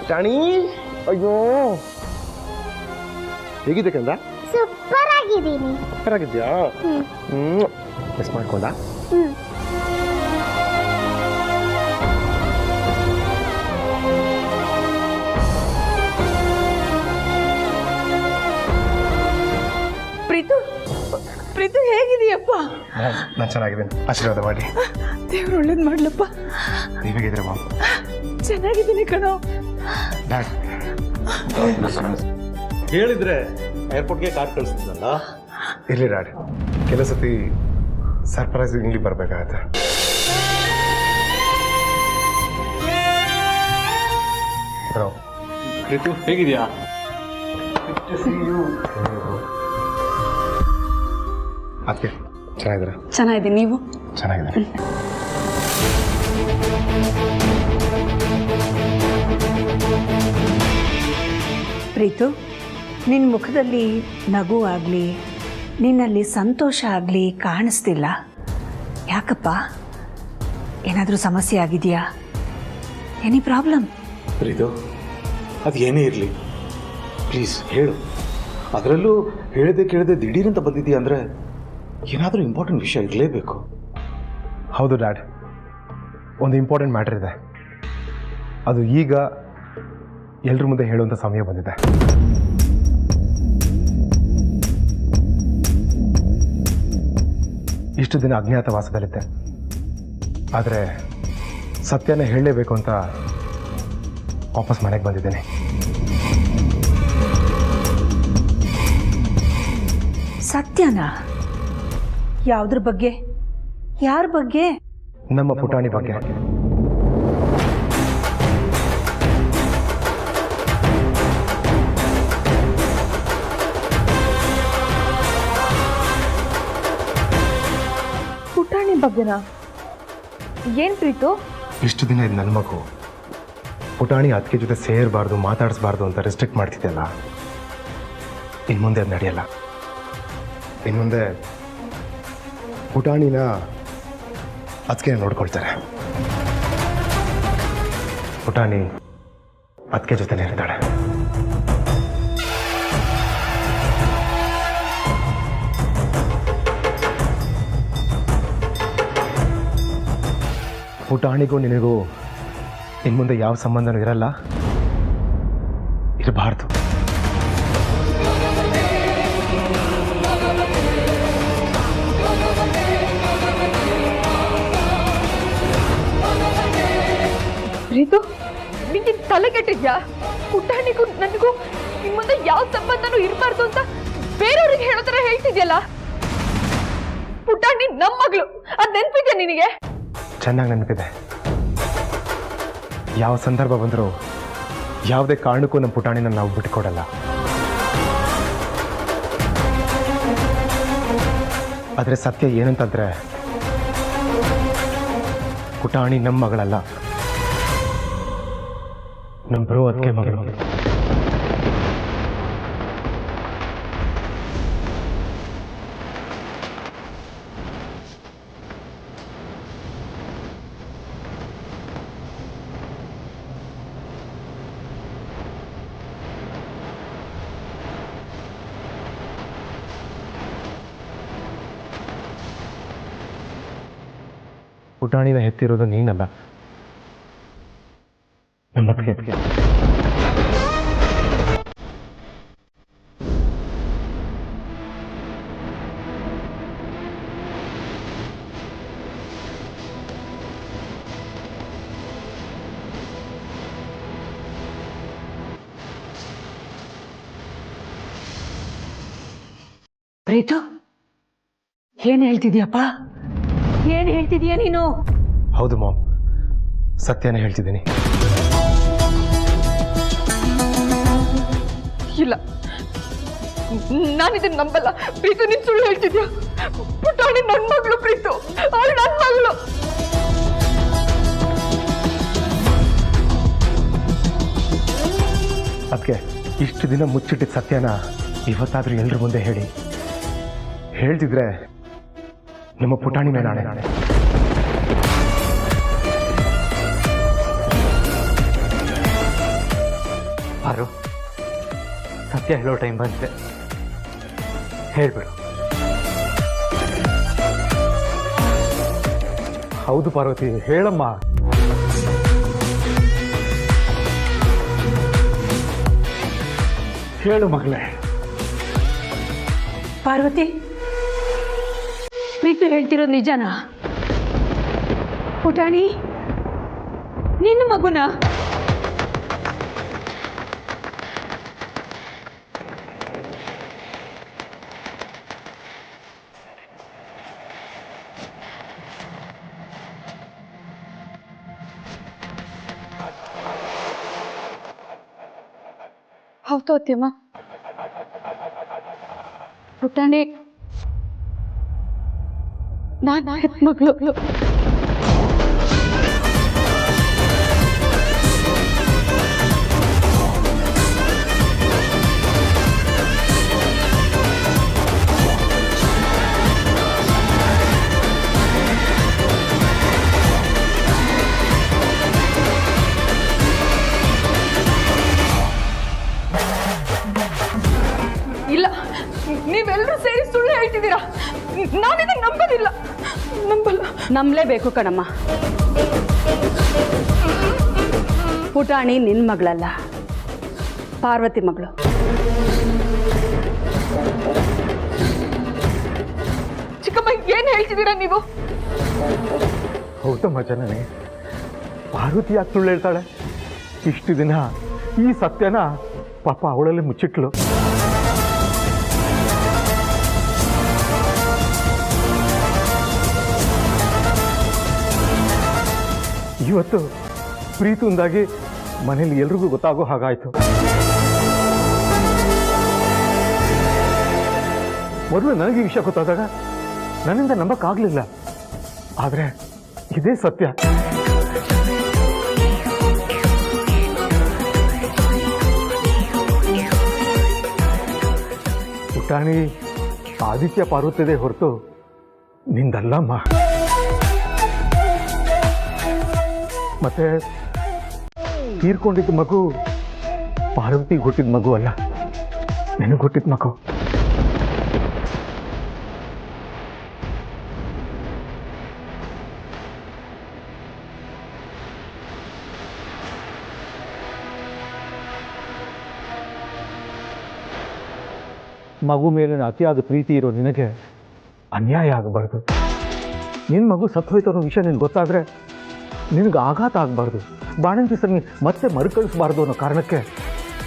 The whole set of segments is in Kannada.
ಪುಟಾಣಿ ಅಯ್ಯೋ ಹೇಗಿದೆ ಕಂದ ಸೂಪರ್ ಆಗಿದ್ದೀನಿ ಸೂಪರ್ ಆಗಿದ್ಯಾ ಮಿಸ್ ಮಾಡ್ಕೊಂಡ ಪ್ರೀತು ಹೇಗಿದೆಯಪ್ಪ? ನಾನು ಚೆನ್ನಾಗಿದ್ದೀನಿ, ಆಶೀರ್ವಾದ ಮಾಡಿ. ದೇವ್ರು ಒಳ್ಳೇದು ಮಾಡ್ಲಪ್ಪ. ನೀವು ಹೇಗಿದ್ದೀರ ಮಾಮ್? ಚೆನ್ನಾಗಿದ್ದೀನಿ ಕಣೋ. ಹೇಳಿದ್ರೆ ಏರ್ಪೋರ್ಟ್ಗೆ ಕಾರ್ ಕಳಿಸ್ತಿದ್ದಲ್ಲ. ಇರ್ಲಿ ಡ್ಯಾಡ್, ಕೆಲವು ಸತಿ ಸರ್ಪ್ರೈಸ್ ಇಲ್ಲಿ ಬರ್ಬೇಕಾಗತ್ತೆ. ಪ್ರೀತು ಹೇಗಿದ್ಯಾ? ಅದಕ್ಕೆ ಚೆನ್ನಾಗಿದ್ದೀರಾ? ಚೆನ್ನಾಗಿದ್ದೀನಿ, ನೀವು? ಚೆನ್ನಾಗಿದೆ. ಪ್ರೀತು, ನಿನ್ನ ಮುಖದಲ್ಲಿ ನಗು ಆಗಲಿ ನಿನ್ನಲ್ಲಿ ಸಂತೋಷ ಆಗಲಿ ಕಾಣಿಸ್ತಿಲ್ಲ. ಯಾಕಪ್ಪ? ಏನಾದರೂ ಸಮಸ್ಯೆ ಆಗಿದೆಯಾ? Any problem? ಪ್ರೀತು, ಅದು ಏನೇ ಇರಲಿ ಪ್ಲೀಸ್ ಹೇಳು. ಅದರಲ್ಲೂ ಹೇಳದೆ ಕೇಳದೆ ದಿಢೀರಂತ ಬಂದಿದ್ದೀಯ ಅಂದರೆ ಏನಾದರೂ ಇಂಪಾರ್ಟೆಂಟ್ ವಿಷಯ ಇರಲೇಬೇಕು. ಹೌದು ಡ್ಯಾಡ್, ಒಂದು ಇಂಪಾರ್ಟೆಂಟ್ ಮ್ಯಾಟರ್ ಇದೆ. ಅದು ಈಗ ಎಲ್ಲರ ಮುಂದೆ ಹೇಳುವಂಥ ಸಮಯ ಬಂದಿದೆ. ಇಷ್ಟು ದಿನ ಅಜ್ಞಾತವಾಸದಲ್ಲಿದ್ದೆ, ಆದರೆ ಸತ್ಯನ ಹೇಳಲೇಬೇಕು ಅಂತ ವಾಪಸ್ ಮನೆಗೆ ಬಂದಿದ್ದೇನೆ. ಸತ್ಯನಾ? ಯಾವುದ್ರ ಬಗ್ಗೆ? ಯಾರ ಬಗ್ಗೆ? ನಮ್ಮ ಪುಟಾಣಿ ಬಗ್ಗೆ. ಪುಟಾಣಿ ಬಗ್ಗೆನಾ? ಏನ್ ಪ್ರೀತು? ಇಷ್ಟು ದಿನ ಇದು ನನ್ನ ಮಗು. ಪುಟಾಣಿ ಅದಕ್ಕೆ ಜೊತೆ ಸೇರಬಾರ್ದು, ಮಾತಾಡಿಸ್ಬಾರ್ದು ಅಂತ ರೆಸ್ಟ್ರಿಕ್ಟ್ ಮಾಡ್ತಿದ್ದೆಲ್ಲ, ಇನ್ನು ಮುಂದೆ ಅದು ನಡೆಯಲ್ಲ. ಇನ್ನು ಮುಂದೆ ಪುಟಾಣಿನ ಅದಕ್ಕೆ ನೋಡ್ಕೊಳ್ತಾರೆ. ಪುಟಾಣಿ ಅದಕ್ಕೆ ಜೊತೆನೇ ಇರ್ತಾಳೆ. ಪುಟಾಣಿಗೂ ನಿನಗೂ ಇನ್ನು ಮುಂದೆ ಯಾವ ಸಂಬಂಧನೂ ಇರಲ್ಲ, ಇರಬಾರ್ದು. ಪ್ರೀತು, ನಿಂಗೆ ತಲೆ ಕೆಟ್ಟಿದ್ಯಾ? ಪುಟಾಣಿಗೂ ನನಗೂ ಇನ್ ಮುಂದೆ ಯಾವ ಸಂಬಂಧನೂ ಇರಬಾರ್ದು ಅಂತ ಬೇರೆಯವ್ರಿಗೆ ಹೇಳೋ ಥರ ಹೇಳ್ತಿದ್ಯಲ್ಲ. ಪುಟಾಣಿ ನಮ್ಮ ಮಗಳು, ಅದ್ ನೆನ್ಪಿದ್ಯಾ ನಿನಗೆ? ಚೆನ್ನಾಗಿ ನೆನಪಿದೆ. ಯಾವ ಸಂದರ್ಭ ಬಂದರೂ ಯಾವುದೇ ಕಾರಣಕ್ಕೂ ನಮ್ಮ ಪುಟಾಣಿನ ನಾವು ಬಿಟ್ಟುಕೊಡಲ್ಲ. ಆದರೆ ಸತ್ಯ ಏನಂತಂದ್ರೆ, ಪುಟಾಣಿ ನಮ್ಮ ಮಗಳಲ್ಲ, ನಮ್ಮ ಬ್ರೋ ಅದಕ್ಕೆ ಮಗಳು. ಪುಟಾಣಿನ ಹೆತ್ತಿರೋದು ನೀನಲ್ಲ, ನಮ್ಮ ಅತ್ತಿಗೆ. ಪ್ರೀತು, ಏನು ಹೇಳ್ತಿದ್ಯಪ್ಪ? ಏನು ಹೇಳ್ತಿದೀಯ ನೀನು? ಹೌದು ಮಾಮ್, ಸತ್ಯನೇ ಹೇಳ್ತಿದ್ದೀನಿ. ಇಲ್ಲ, ನಾನಿದನ್ನ ನಂಬಲ್ಲ. ಪ್ರೀತು, ನೀನ್ ಸುಳ್ಳು ಹೇಳ್ತಿದ್ಯಾ? ಪುಟಾಣಿ ನನ್ನ ಮಗಳು ಪ್ರೀತು, ಅವಳು ನನ್ನ ಮಗಳು. ಅದಕ್ಕೆ ಇಷ್ಟು ದಿನ ಮುಚ್ಚಿಟ್ಟಿದ್ದ ಸತ್ಯನ ಇವತ್ತಾದ್ರೂ ಎಲ್ಲರ ಮುಂದೆ ಹೇಳಿ. ಹೇಳ್ತಿದ್ರೆ ನಮ್ಮ ಪುಟಾಣಿ ಮೇಲೆ ನಾಳೆ ಪಾರು, ಸತ್ಯ ಹೇಳೋ ಟೈಮ್ ಬಂದಿದೆ, ಹೇಳ್ಬಿಡು. ಹೌದು ಪಾರ್ವತಿ, ಹೇಳಮ್ಮ. ಹೇಳು ಮಗಳೇ. ಪಾರ್ವತಿ, ಪ್ರೀತು ಹೇಳ್ತಿರೋದು ನಿಜನಾ? ಪುಟಾಣಿ ನಿನ್ನ ಮಗುನ? ಹೌದು ಅತ್ಯಮ್ಮ, ಪುಟಾಣಿ ನಾನು ಹೆತ್ ಮಗಳು. ಇಲ್ಲ, ನೀವೆಲ್ಲರೂ ಸೇರಿ ಸುಳ್ಳು ಹೇಳ್ತಿದ್ದೀರಾ. ನಾನಿದನ್ನು ನಂಬಲ್ಲ. ನಂಬಲೇಬೇಕು ಕಣಮ್ಮ. ಪುಟಾಣಿ ನಿನ್ನ ಮಗಳಲ್ಲ, ಪಾರ್ವತಿ ಮಗಳು. ಚಿಕ್ಕಮ್ಮ, ಏನು ಹೇಳ್ತಿದ್ದೀರಾ ನೀವು? ಹೌದಮ್ಮ ಜನನಿ, ಪಾರ್ವತಿ ಯಾಕೆ ಸುಳ್ಳು ಹೇಳ್ತಾಳೆ? ಇಷ್ಟು ದಿನ ಈ ಸತ್ಯನ ಪಾಪ ಅವಳಲ್ಲಿ ಮುಚ್ಚಿಟ್ಲು. ಇವತ್ತು ಪ್ರೀತಿಯಿಂದಾಗಿ ಮನೇಲಿ ಎಲ್ರಿಗೂ ಗೊತ್ತಾಗೋ ಹಾಗಾಯಿತು. ಮೊದಲು ನನಗೆ ಈ ವಿಷಯ ಗೊತ್ತಾದಾಗ ನನ್ನಿಂದ ನಂಬಕ್ಕಾಗಲಿಲ್ಲ. ಆದರೆ ಇದೇ ಸತ್ಯ. ಪುಟಾಣಿ ಆದಿತ್ಯ ಪಾರ್ವತಿದೆ ಹೊರತು ನಿಂದಲ್ಲಮ್ಮ. ಮತ್ತೆ ತೀರ್ಕೊಂಡಿದ್ದ ಮಗು ಪಾರ್ವತಿಗೆ ಹುಟ್ಟಿದ ಮಗು ಅಲ್ಲ, ನಿನಗೆ ಹುಟ್ಟಿದ ಮಗು. ಮಗು ಮೇಲಿನ ಅತಿಯಾದ ಪ್ರೀತಿ ಇರೋ ನಿನಗೆ ಅನ್ಯಾಯ ಆಗಬಾರ್ದು. ನಿನ್ನ ಮಗು ಸತ್ತೋಯ್ತು ಅನ್ನೋ ವಿಷಯ ನಿನಗೆ ಗೊತ್ತಾದರೆ ನಿನಗೆ ಆಘಾತ ಆಗಬಾರ್ದು. ಬಾಣಂತಿ ಸರಿ ಮತ್ತೆ ಮರುಕಳಿಸಬಾರ್ದು ಅನ್ನೋ ಕಾರಣಕ್ಕೆ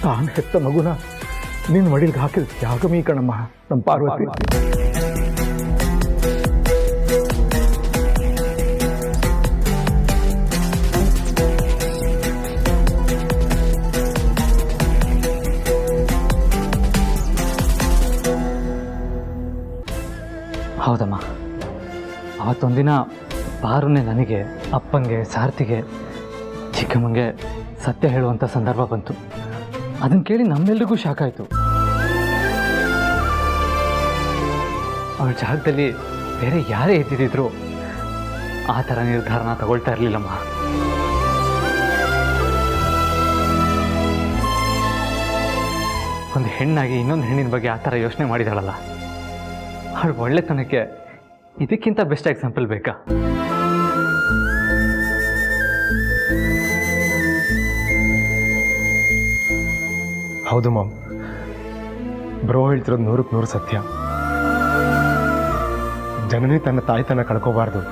ತಾನು ಹೆತ್ತ ಮಗುನ ನಿನ್ನ ಮಡಿಲಿಗೆ ಹಾಕಿದ ತ್ಯಾಗಮೀ ಕಣಮ್ಮ ನಮ್ಮ ಪಾರ್ವತಿ. ಹೌದಮ್ಮ, ಅವತ್ತೊಂದಿನ ಪಾರುನೇ ನನಗೆ, ಅಪ್ಪಂಗೆ, ಸಾರ್ತಿಗೆ, ಚಿಕ್ಕಮ್ಮಂಗೆ ಸತ್ಯ ಹೇಳುವಂಥ ಸಂದರ್ಭ ಬಂತು. ಅದನ್ನು ಕೇಳಿ ನಮ್ಮೆಲ್ರಿಗೂ ಶಾಕ್ ಆಯಿತು. ಅವಳ ಜಾಗದಲ್ಲಿ ಬೇರೆ ಯಾರೇ ಇದ್ದಿದ್ರು ಆ ಥರ ನಿರ್ಧಾರನ ತಗೊಳ್ತಾ ಇರಲಿಲ್ಲಮ್ಮ. ಒಂದು ಹೆಣ್ಣಾಗಿ ಇನ್ನೊಂದು ಹೆಣ್ಣಿನ ಬಗ್ಗೆ ಆ ಥರ ಯೋಚನೆ ಮಾಡಿದಾಳಲ್ಲ, ಅವಳ ಒಳ್ಳೆತನಕ್ಕೆ ಇದಕ್ಕಿಂತ ಬೆಸ್ಟ್ ಎಕ್ಸಾಂಪಲ್ ಬೇಕಾ? ಹೌದು ಮಾಮ್, ಬ್ರೋ ಹೇಳ್ತಿರೋದು 100ಕ್ಕೆ 100 ಸತ್ಯ. ಜನನಿ ತನ್ನ ತಾಯ್ತನ ಕಳ್ಕೋಬಾರ್ದು,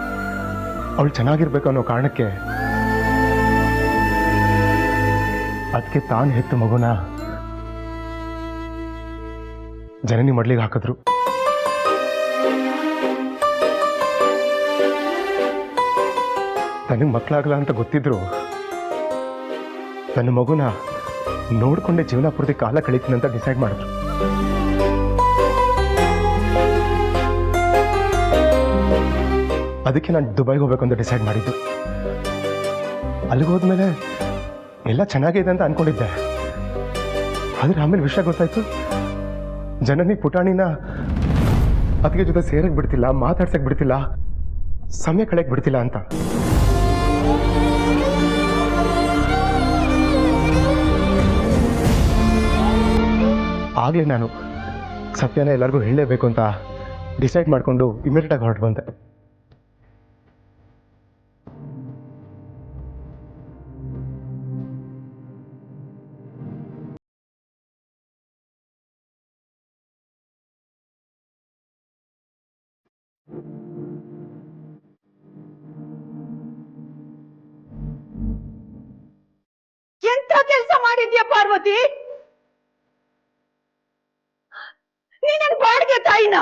ಅವಳು ಚೆನ್ನಾಗಿರ್ಬೇಕು ಅನ್ನೋ ಕಾರಣಕ್ಕೆ ಅದಕ್ಕೆ ತಾನು ಹೆತ್ತ ಮಗುನ ಜನನಿ ಮಡ್ಲಿಗೆ ಹಾಕಿದ್ರು. ತನಗೆ ಮಕ್ಕಳಾಗಲ್ಲ ಅಂತ ಗೊತ್ತಿದ್ರು ತನ್ನ ಮಗುನ ನೋಡ್ಕೊಂಡೆ ಜೀವನ ಪೂರ್ತಿ ಕಾಲ ಕಳೀತೀನಿ ಅಂತ ಡಿಸೈಡ್ ಮಾಡಿದ್ರು. ಅದಕ್ಕೆ ನಾನು ದುಬೈಗೆ ಹೋಗ್ಬೇಕು ಅಂತ ಡಿಸೈಡ್ ಮಾಡಿದ್ದು. ಅಲ್ಲಿಗೆ ಹೋದ್ಮೇಲೆ ಎಲ್ಲ ಚೆನ್ನಾಗಿದೆ ಅಂತ ಅನ್ಕೊಂಡಿದ್ದೆ. ಆದ್ರೆ ಆಮೇಲೆ ವಿಷಯ ಗೊತ್ತಾಯ್ತು, ಜನನಿ ಪುಟಾಣಿನ ಅದಕ್ಕೆ ಜೊತೆ ಸೇರಕ್ಕೆ ಬಿಡ್ತಿಲ್ಲ, ಮಾತಾಡ್ಸಕ್ಕೆ ಬಿಡ್ತಿಲ್ಲ, ಸಮಯ ಕಳೆಯಕ್ಕೆ ಬಿಡ್ತಿಲ್ಲ ಅಂತ. ಆಗಲೇ ನಾನು ಸತ್ಯನ ಎಲ್ಲರಿಗೂ ಹೇಳಲೇಬೇಕು ಅಂತ ಡಿಸೈಡ್ ಮಾಡಿಕೊಂಡು ಇಮಿಡಿಯೇಟಾಗಿ ಹೊರಟು ಬಂದೆ. ಎಂತ ಕೆಲಸ ಮಾಡಿದ್ಯಾ ಪಾರ್ವತಿ? ನೀನ್ ಬಾಡಿಗೆ ತಾಯಿನ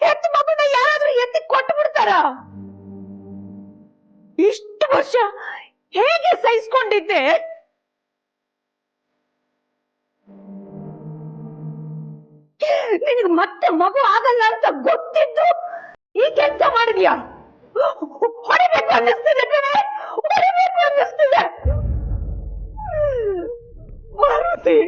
ಎತ್ತು ಮಗುನ ಯಾರಾದ್ರೂ ಎತ್ತಿ ಕೊಟ್ಟು ಬಿಡ್ತಾರ? ಇಷ್ಟು ವರ್ಷ ಹೇಗೆ ಸಹಿಸ್ಕೊಂಡಿದ್ದೆ? ನಿನಗೆ ಮತ್ತೆ ಮಗು ಆಗಲ್ಲ ಅಂತ ಗೊತ್ತಿದ್ದು ಈ ಕೆಲಸ ಮಾಡಿದ್ಯಾ? ಹೊಡಿಬೇಕು ಅನ್ನಿಸ್ತಿದೆ ಕಣೆ, ಹೊಡಿಬೇಕು ಅನ್ನಿಸ್ತಿದೆ. ಪಾರ್ವತಿ,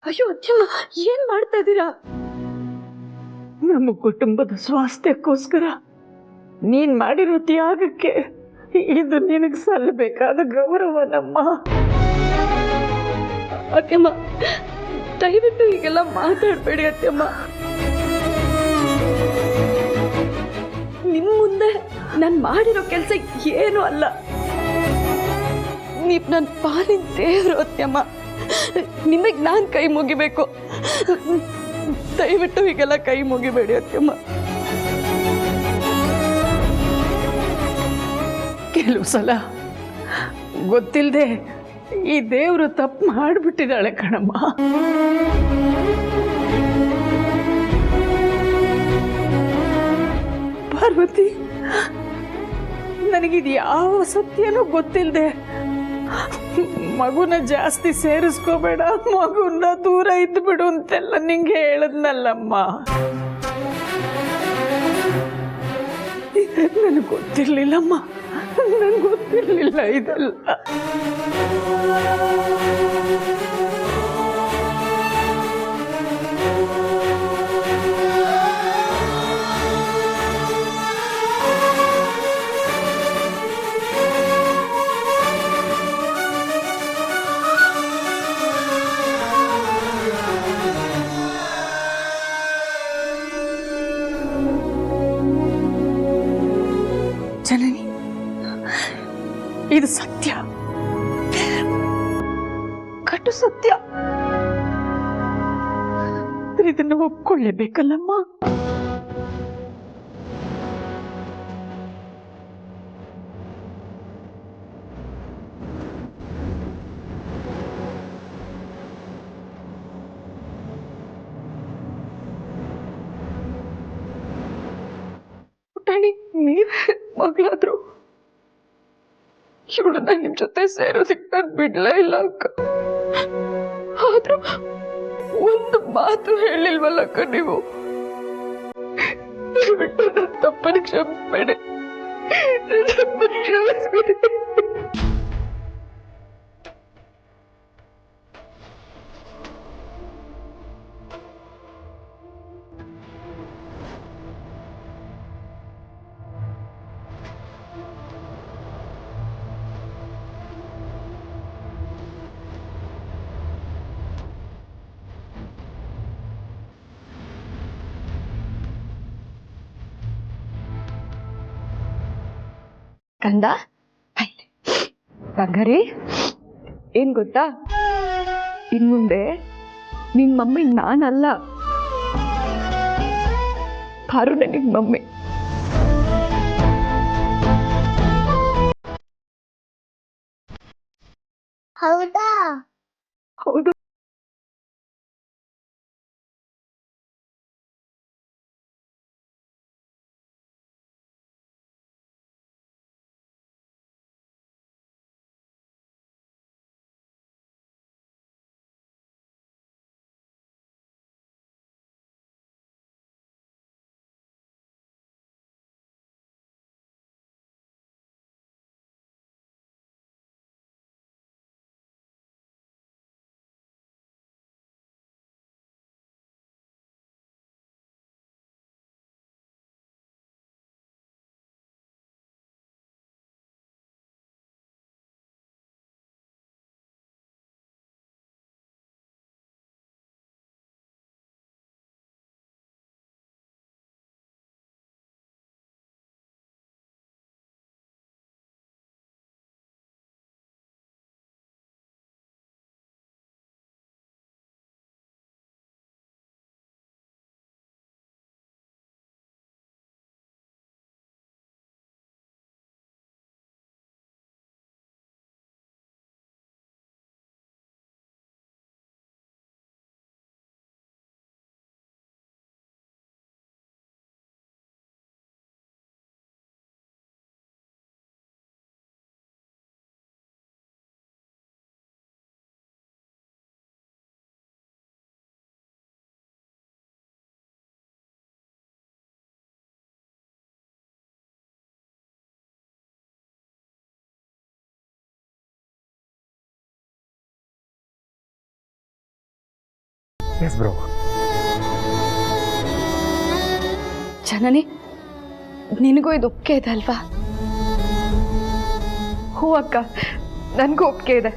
ಅಯ್ಯೋ ಅಚ್ಚಮ್ಮ, ಏನ್ ಮಾಡ್ತಾ ಇದ್ದೀರಾ? ನಮ್ಮ ಕುಟುಂಬದ ಸ್ವಾಸ್ಥ್ಯಕ್ಕೋಸ್ಕರ ನೀನ್ ಮಾಡಿರೋ ತ್ಯಾಗಕ್ಕೆ ಇದು ನಿನಗೆ ಸಲ್ಲಬೇಕಾದ ಗೌರವನಮ್ಮ. ಅತ್ಯಮ್ಮ, ದಯವಿಟ್ಟು ಹೀಗೆಲ್ಲ ಮಾತಾಡ್ಬೇಡಿ ಅತ್ಯಮ್ಮ. ನಿಮ್ ಮುಂದೆ ನಾನ್ ಮಾಡಿರೋ ಕೆಲ್ಸ ಏನು ಅಲ್ಲ. ನೀವ್ ನನ್ ಪಾಲಿನ ದೇವ್ರು ಅತ್ಯಮ್ಮ. ನಿಮಗ್ ನಾನ್ ಕೈ ಮುಗಿಬೇಕು. ದಯವಿಟ್ಟು ಹೀಗೆಲ್ಲ ಕೈ ಮುಗಿಬೇಡಿ ಅತ್ಯಮ್ಮ. ಕೆಲವು ಸಲ ಗೊತ್ತಿಲ್ಲದೆ ಈ ದೇವ್ರು ತಪ್ಪು ಮಾಡಿಬಿಟ್ಟಿದ್ದಾಳೆ ಕಣಮ್ಮ. ಪಾರ್ವತಿ, ನನಗಿದು ಯಾವ ಸತ್ಯನೂ ಗೊತ್ತಿಲ್ಲದೆ ಮಗುನ ಜಾಸ್ತಿ ಸೇರಿಸ್ಕೋಬೇಡ, ಮಗುನ ದೂರ ಇದ್ದು ಬಿಡು ಅಂತೆಲ್ಲ ನಿಂಗೆ ಹೇಳದ್ನಲ್ಲಮ್ಮ. ನನಗೆ ಗೊತ್ತಿರ್ಲಿಲ್ಲಮ್ಮ, ನನ್ಗೆ ಗೊತ್ತಿರ್ಲಿಲ್ಲ ಇದೆಲ್ಲ. ಜನನಿ, ಇದು ಸತ್ಯ, ಕಟು ಸತ್ಯ. ಇದನ್ನು ಒಪ್ಕೊಳ್ಳೇಬೇಕಲ್ಲಮ್ಮ. ಪುಟಾಣಿ, ನೀವೇ ಮಗಳಾದ್ರು ಇವಳನ್ನ ನಿಮ್ ಜೊತೆ ಸೇರೋದಕ್ಕೆ ನಾನು ಬಿಡ್ಲೇ ಇಲ್ಲ ಅಕ್ಕ. ಆದ್ರೂ ಒಂದು ಮಾತು ಹೇಳಿಲ್ವಲ್ಲಕ್ಕ ನೀವು. ತಪ್ಪನ್ನು ಕ್ಷಮಿಸ್ಬೇಡಿ, ಕ್ಷಮಿಸ್ಬೇಡಿ. ಕಂದ, ಬಂಗಾರಿ, ಏನ್ ಗೊತ್ತಾ, ಇನ್ ಮುಂದೆ ನಿನ್ ಮಮ್ಮಿ ನಾನಲ್ಲ, ಪಾರು ನನಗ್ ಮಮ್ಮಿ. ಹೌದಾ? ಹೌದು. S bro. ಜನನಿ, ನಿನಗೂ ಇದು ಒಪ್ಪಿಗೆ ಇದೆ ಅಲ್ವಾ? ಹೂ ಅಕ್ಕ, ನನಗೂ ಒಪ್ಪಿಗೆ ಇದೆ.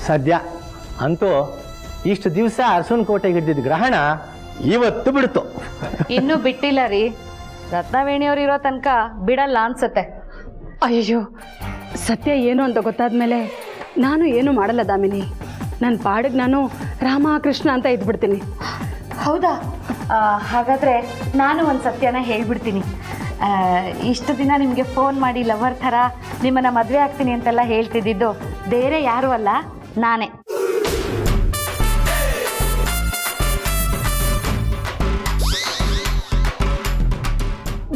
ಸದ್ಯ ಅಂತೂ ಇಷ್ಟು ದಿವಸ ಅರಸನ ಕೋಟೆಗೆ ಹಿಡಿದಿದ್ದ ಗ್ರಹಣ ಇವತ್ತು ಬಿಡ್ತು. ಇನ್ನೂ ಬಿಟ್ಟಿಲ್ಲ ರೀ. ರತ್ನವೇಣಿಯವ್ರು ಇರೋ ತನಕ ಬಿಡಲ್ಲ ಅನ್ಸತ್ತೆ. ಅಯ್ಯೋ, ಸತ್ಯ ಏನು ಅಂತ ಗೊತ್ತಾದ್ಮೇಲೆ ನಾನು ಏನು ಮಾಡಲ್ಲ ದಾಮಿನಿ. ನನ್ನ ಪಾಡಿಗೆ ನಾನು ರಾಮ ಕೃಷ್ಣ ಅಂತ ಇದ್ಬಿಡ್ತೀನಿ. ಹೌದಾ? ಹಾಗಾದರೆ ನಾನು ಒಂದು ಸತ್ಯನ ಹೇಳ್ಬಿಡ್ತೀನಿ. ಇಷ್ಟು ದಿನ ನಿಮಗೆ ಫೋನ್ ಮಾಡಿ ಲವರ್ ಥರ ನಿಮ್ಮನ್ನು ಮದುವೆ ಆಗ್ತೀನಿ ಅಂತೆಲ್ಲ ಹೇಳ್ತಿದ್ದಿದ್ದು ಬೇರೆ ಯಾರೂ ಅಲ್ಲ, ನಾನೇ.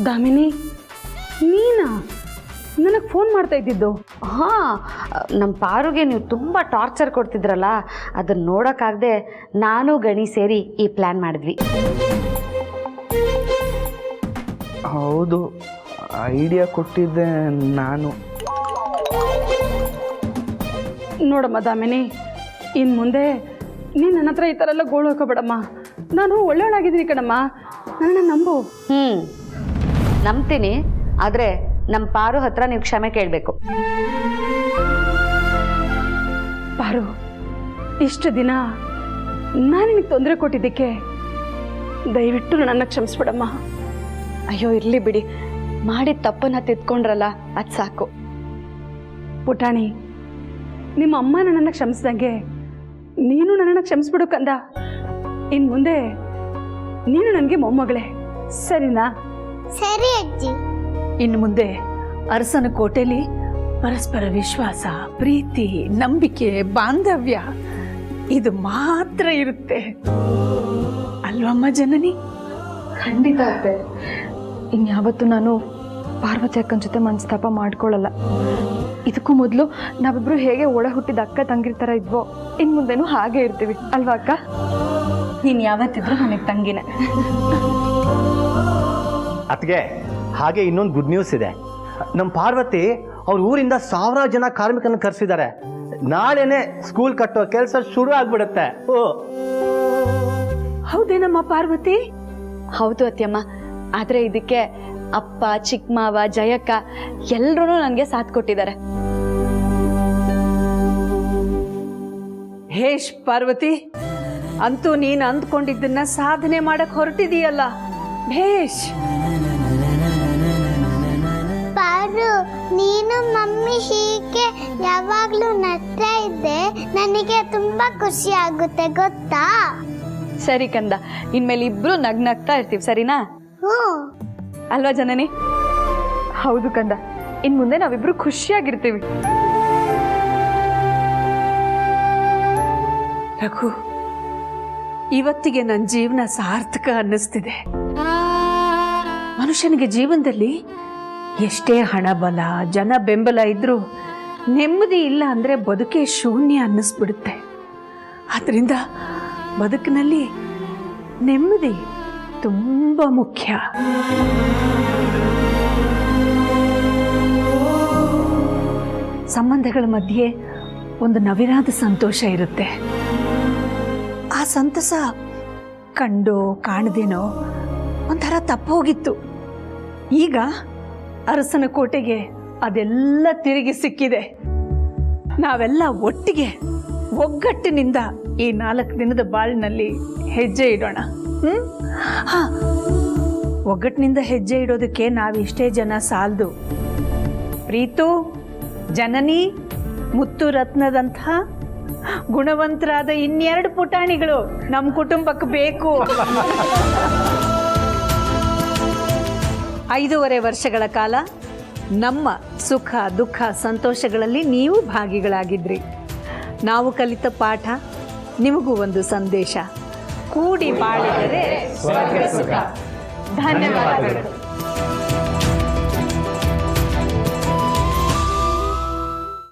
ದಾಮಿನಿ, ನೀನಾ ನನಗೆ ಫೋನ್ ಮಾಡ್ತಾ ಇದ್ದಿದ್ದು? ಹಾಂ, ನಮ್ಮ ಪಾರುಗೆ ನೀವು ತುಂಬ ಟಾರ್ಚರ್ ಕೊಡ್ತಿದ್ರಲ್ಲ, ಅದನ್ನು ನೋಡೋಕ್ಕಾಗದೆ ನಾನು ಗಣಿ ಸೇರಿ ಈ ಪ್ಲ್ಯಾನ್ ಮಾಡಿದ್ವಿ. ಹೌದು, ಐಡಿಯಾ ಕೊಟ್ಟಿದ್ದೆ ನಾನು. ನೋಡಮ್ಮ ದಾಮಿನಿ, ಇನ್ನು ಮುಂದೆ ನೀನು ನನ್ನ ಹತ್ರ ಈ ಥರ ಎಲ್ಲ ಗೋಳು ಹಾಕೋಬೇಡಮ್ಮ. ನಾನು ಒಳ್ಳೆಯವಳಾಗಿದ್ದೀನಿ ಕಣಮ್ಮ, ನನ್ನ ನಂಬು. ನಂಬ್ತೀನಿ, ಆದರೆ ನಮ್ಮ ಪಾರು ಹತ್ರ ನೀವು ಕ್ಷಮೆ ಕೇಳಬೇಕು. ಪಾರು, ಇಷ್ಟು ದಿನ ನಾನು ನಿನಗೆ ತೊಂದರೆ ಕೊಟ್ಟಿದ್ದಕ್ಕೆ ದಯವಿಟ್ಟು ನನ್ನನ್ನು ಕ್ಷಮಿಸ್ಬಿಡಮ್ಮ. ಅಯ್ಯೋ, ಇರಲಿ ಬಿಡಿ, ಮಾಡಿದ ತಪ್ಪನ್ನು ತಿದ್ಕೊಂಡ್ರಲ್ಲ, ಅದು ಸಾಕು. ಪುಟಾಣಿ, ನಿಮ್ಮ ಅಮ್ಮ ನನ್ನನ್ನು ಕ್ಷಮಿಸ್ದಂಗೆ ನೀನು ನನ್ನನ್ನು ಕ್ಷಮಿಸ್ಬಿಡು ಕಂದ. ಇನ್ನು ಮುಂದೆ ನೀನು ನನಗೆ ಮೊಮ್ಮಗಳೇ, ಸರಿನಾ? ಸರಿ ಅಜ್ಜಿ. ಇನ್ನು ಮುಂದೆ ಅರಸನ ಕೋಟೆಯಲ್ಲಿ ಪರಸ್ಪರ ವಿಶ್ವಾಸ, ಪ್ರೀತಿ, ನಂಬಿಕೆ, ಬಾಂಧವ್ಯ ಇದು ಮಾತ್ರ ಇರುತ್ತೆ ಅಲ್ವಮ್ಮ ಜನನಿ? ಖಂಡಿತ ಅತ್ತೆ. ಇನ್ಯಾವತ್ತೂ ನಾನು ಪಾರ್ವತಿ ಅಕ್ಕನ ಜೊತೆ ಮನಸ್ತಾಪ ಮಾಡ್ಕೊಳ್ಳಲ್ಲ. ಇದಕ್ಕೂ ಮೊದಲು ನಾವಿಬ್ರು ಹೇಗೆ ಒಳ ಹುಟ್ಟಿದ ಅಕ್ಕ ತಂಗಿರ ಥರ ಇದ್ವೋ, ಇನ್ನು ಮುಂದೆನೂ ಹಾಗೆ ಇರ್ತೀವಿ ಅಲ್ವಾ ಅಕ್ಕ? ನೀನು ಯಾವತ್ತಿದ್ರೂ ನನಗೆ ತಂಗಿನೇ. ಅದಕ್ಕೆ ಹಾಗೆ ಇನ್ನೊಂದು ಗುಡ್ ನ್ಯೂಸ್ ಇದೆ. ನಮ್ಮ ಪಾರ್ವತಿ ಅವ್ರ ಊರಿಂದ 1000 ಜನ ಕಾರ್ಮಿಕರನ್ನು ಕರೆಸಿದ್ದಾರೆ. ನಾಳೆನೆ ಸ್ಕೂಲ್ ಕಟ್ಟೋ ಕೆಲಸ ಶುರು ಆಗ್ಬಿಡುತ್ತೆ. ಹೌದೇನಮ್ಮ ಪಾರ್ವತಿ? ಹೌದು ಅತ್ಯಮ್ಮ. ಆದರೆ ಇದಕ್ಕೆ ಅಪ್ಪ, ಚಿಕ್ಕ ಮಾವ, ಜಯಕ್ಕ ಎಲ್ಲರೂ ನನಗೆ ಸಾಥ್ ಕೊಟ್ಟಿದ್ದಾರೆ. ಹೇಶ್ ಪಾರ್ವತಿ, ಅಂತೂ ನೀನು ಅಂದ್ಕೊಂಡಿದ್ದನ್ನ ಸಾಧನೆ ಮಾಡಕ್ ಹೊರಟಿದೀಯಲ್ಲ, ಭೇಷ್. ಪಾರು, ನೀನು ಮಮ್ಮಿ ಹೀಗೆ ಯಾವಾಗ್ಲೂ ನಗ್ತಾ ಇದ್ದೆ, ನನಗೆ ತುಂಬಾ ಖುಷಿ ಆಗುತ್ತೆ ಗೊತ್ತಾ? ಸರಿ ಕಂದ, ಇನ್ಮೇಲೆ ಇಬ್ರು ನಗ್ನಗ್ತಾ ಇರ್ತೀವಿ, ಸರಿನಾ? ಅಲ್ವಾ ಜನನಿ? ಹೌದು ಕಂದ, ಇನ್ ಮುಂದೆ ನಾವಿಬ್ರು ಖುಷಿಯಾಗಿರ್ತೀವಿ. ರಘು, ಇವತ್ತಿಗೆ ನನ್ನ ಜೀವನ ಸಾರ್ಥಕ ಅನ್ನಿಸ್ತಿದೆ. ಮನುಷ್ಯನಿಗೆ ಜೀವನದಲ್ಲಿ ಎಷ್ಟೇ ಹಣ ಬಲ, ಜನ ಬೆಂಬಲ ಇದ್ರೂ ನೆಮ್ಮದಿ ಇಲ್ಲ ಅಂದರೆ ಬದುಕೇ ಶೂನ್ಯ ಅನ್ನಿಸ್ಬಿಡುತ್ತೆ. ಆದ್ದರಿಂದ ಬದುಕಿನಲ್ಲಿ ನೆಮ್ಮದಿ ತುಂಬ ಮುಖ್ಯ. ಸಂಬಂಧಗಳ ಮಧ್ಯೆ ಒಂದು ನವಿರಾದ ಸಂತೋಷ ಇರುತ್ತೆ. ಆ ಸಂತಸ ಕಂಡೋ ಕಾಣದೇನೋ ಒಂಥರ ತಪ್ಪೋಗಿತ್ತು. ಈಗ ಅರಸನ ಕೋಟೆಗೆ ಅದೆಲ್ಲ ತಿರುಗಿ ಸಿಕ್ಕಿದೆ. ನಾವೆಲ್ಲ ಒಟ್ಟಿಗೆ ಒಗ್ಗಟ್ಟಿನಿಂದ ಈ 4 ದಿನದ ಬಾಳಿನಲ್ಲಿ ಹೆಜ್ಜೆ ಇಡೋಣ. ಒಗ್ಗಟ್ಟಿನಿಂದ ಹೆಜ್ಜೆ ಇಡೋದಕ್ಕೆ ನಾವಿಷ್ಟೇ ಜನ ಸಾಲದು. ಪ್ರೀತು, ಜನನಿ, ಮುತ್ತು ರತ್ನದಂಥ ಗುಣವಂತರಾದ 2 ಪುಟಾಣಿಗಳು ನಮ್ಮ ಕುಟುಂಬಕ್ಕೆ ಬೇಕು. 5.5 ವರ್ಷಗಳ ಕಾಲ ನಮ್ಮ ಸುಖ ದುಃಖ ಸಂತೋಷಗಳಲ್ಲಿ ನೀವು ಭಾಗಿಗಳಾಗಿದ್ರಿ. ನಾವು ಕಲಿತ ಪಾಠ ನಿಮಗೂ ಒಂದು ಸಂದೇಶ. ಕೂಡಿ ಬಾಳಿದರೆ ಸ್ವರ್ಗ ಸುಖ. ಧನ್ಯವಾದಗಳು.